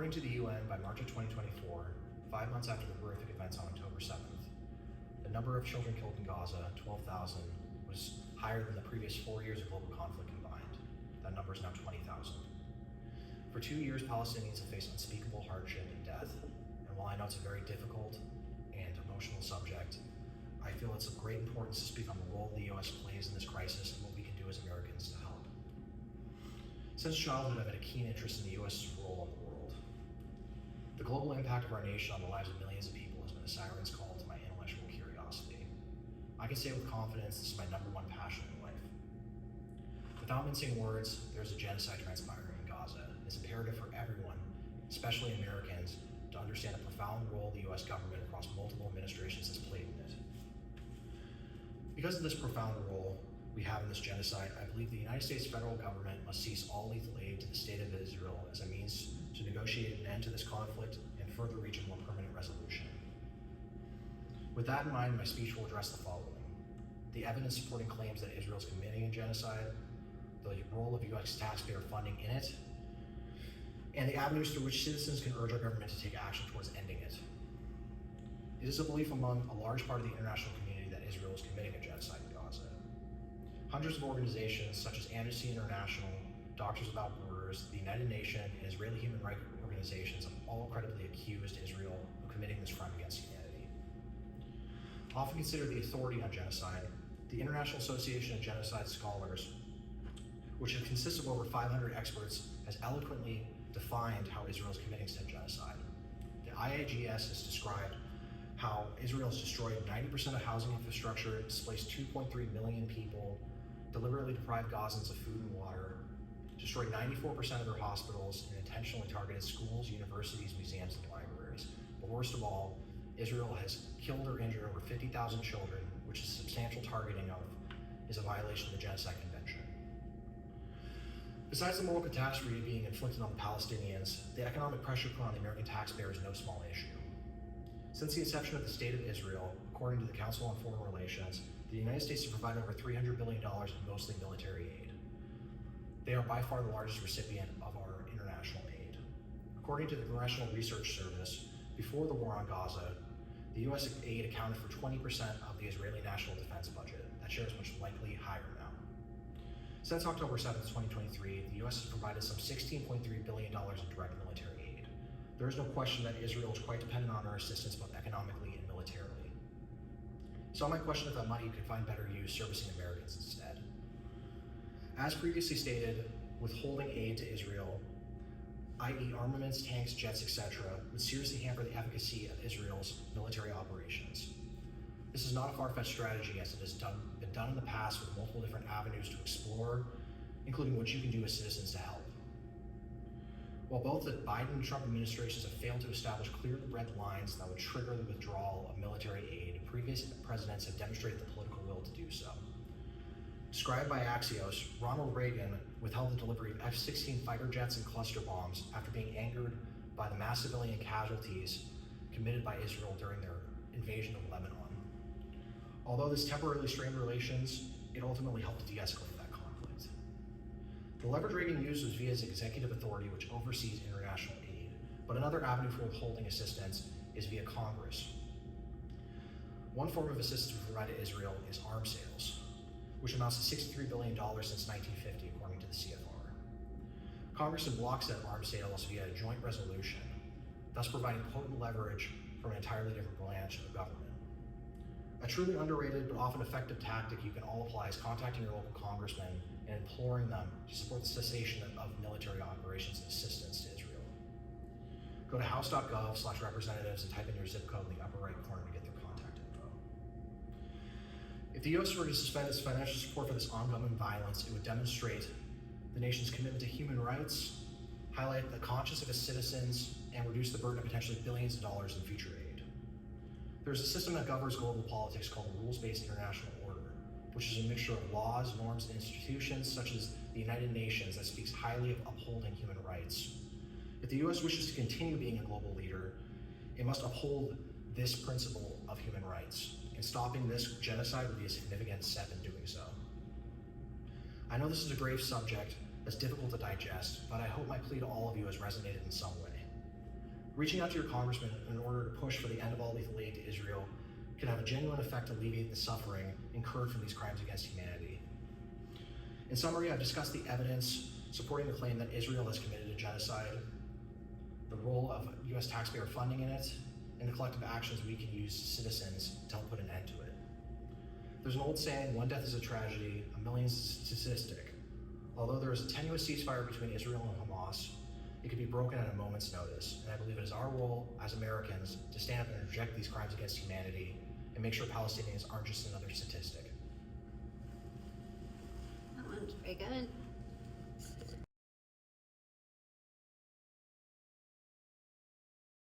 According to the UN, by March of 2024, 5 months after the horrific events on October 7th, the number of children killed in Gaza, 12,000, was higher than the previous 4 years of global conflict combined. That number is now 20,000. For 2 years, Palestinians have faced unspeakable hardship and death, and while I know it's a very difficult and emotional subject, I feel it's of great importance to speak on the role the U.S. plays in this crisis and what we can do as Americans to help. Since childhood, I've had a keen interest in the U.S.'s role in the world. The global impact of our nation on the lives of millions of people has been a siren's call to my intellectual curiosity. I can say with confidence this is my number one passion in life. Without mincing words, there's a genocide transpiring in Gaza. It's imperative for everyone, especially Americans, to understand the profound role the U.S. government across multiple administrations has played in it. Because of this profound role we have in this genocide, I believe the United States federal government must cease all lethal aid to the state of Israel as a means to negotiate an end to this conflict and further reach a more permanent resolution. With that in mind, my speech will address the following: the evidence supporting claims that Israel is committing a genocide, the role of U.S. taxpayer funding in it, and the avenues through which citizens can urge our government to take action towards ending it. It is a belief among a large part of the international community that Israel is committing a genocide in Gaza. Hundreds of organizations such as Amnesty International, Doctors Without Borders, the United Nations, and Israeli human rights organizations have all credibly accused Israel of committing this crime against humanity. Often considered the authority on genocide, the International Association of Genocide Scholars, which consists of over 500 experts, has eloquently defined how Israel is committing said genocide. The IAGS has described how Israel has destroyed 90% of housing infrastructure, displaced 2.3 million people, deliberately deprived Gazans of food and water, destroyed 94% of their hospitals, and intentionally targeted schools, universities, museums, and libraries. But worst of all, Israel has killed or injured over 50,000 children, which is substantial targeting is a violation of the Genocide Convention. Besides the moral catastrophe being inflicted on the Palestinians, the economic pressure put on the American taxpayer is no small issue. Since the inception of the State of Israel, according to the Council on Foreign Relations, the United States has provided over $300 billion in mostly military aid. They are by far the largest recipient of our international aid. According to the Congressional Research Service, before the war on Gaza, the U.S. aid accounted for 20% of the Israeli national defense budget. That share is much likely higher now. Since October 7, 2023, the U.S. has provided some $16.3 billion in direct military aid. There is no question that Israel is quite dependent on our assistance both economically and militarily. So I might question if that money could find better use servicing Americans instead. As previously stated, withholding aid to Israel, i.e. armaments, tanks, jets, etc., would seriously hamper the efficacy of Israel's military operations. This is not a far-fetched strategy, as it has been done in the past with multiple different avenues to explore, including what you can do as citizens to help. While both the Biden and Trump administrations have failed to establish clear red lines that would trigger the withdrawal of military aid, previous presidents have demonstrated the political will to do so. Described by Axios, Ronald Reagan withheld the delivery of F-16 fighter jets and cluster bombs after being angered by the mass civilian casualties committed by Israel during their invasion of Lebanon. Although this temporarily strained relations, it ultimately helped to de-escalate that conflict. The leverage Reagan used was via his executive authority, which oversees international aid, but another avenue for withholding assistance is via Congress. One form of assistance provided to Israel is arms sales, which amounts to $63 billion since 1950, according to the CFR. Congress can block said arms sales via a joint resolution, thus providing potent leverage from an entirely different branch of government. A truly underrated but often effective tactic you can all apply is contacting your local congressman and imploring them to support the cessation of military operations and assistance to Israel. Go to house.gov/representatives and type in your zip code in the upper right corner to get their contact info. If the U.S. were to suspend its financial support for this ongoing violence, it would demonstrate the nation's commitment to human rights, highlight the conscience of its citizens, and reduce the burden of potentially billions of dollars in future aid. There's a system that governs global politics called the rules-based international order, which is a mixture of laws, norms, and institutions such as the United Nations that speaks highly of upholding human rights. If the U.S. wishes to continue being a global leader, it must uphold this principle of human rights, and stopping this genocide would be a significant step in doing so. I know this is a grave subject that's difficult to digest, but I hope my plea to all of you has resonated in some way. Reaching out to your congressman in order to push for the end of all lethal aid to Israel could have a genuine effect to alleviate the suffering incurred from these crimes against humanity. In summary, I've discussed the evidence supporting the claim that Israel has committed a genocide, the role of US taxpayer funding in it, and the collective actions we can use as citizens to help put an end to it. There's an old saying, one death is a tragedy, a million is a statistic. Although there is a tenuous ceasefire between Israel and Hamas, it could be broken at a moment's notice, and I believe it is our role as Americans to stand up and reject these crimes against humanity and make sure Palestinians aren't just another statistic. That one's very good.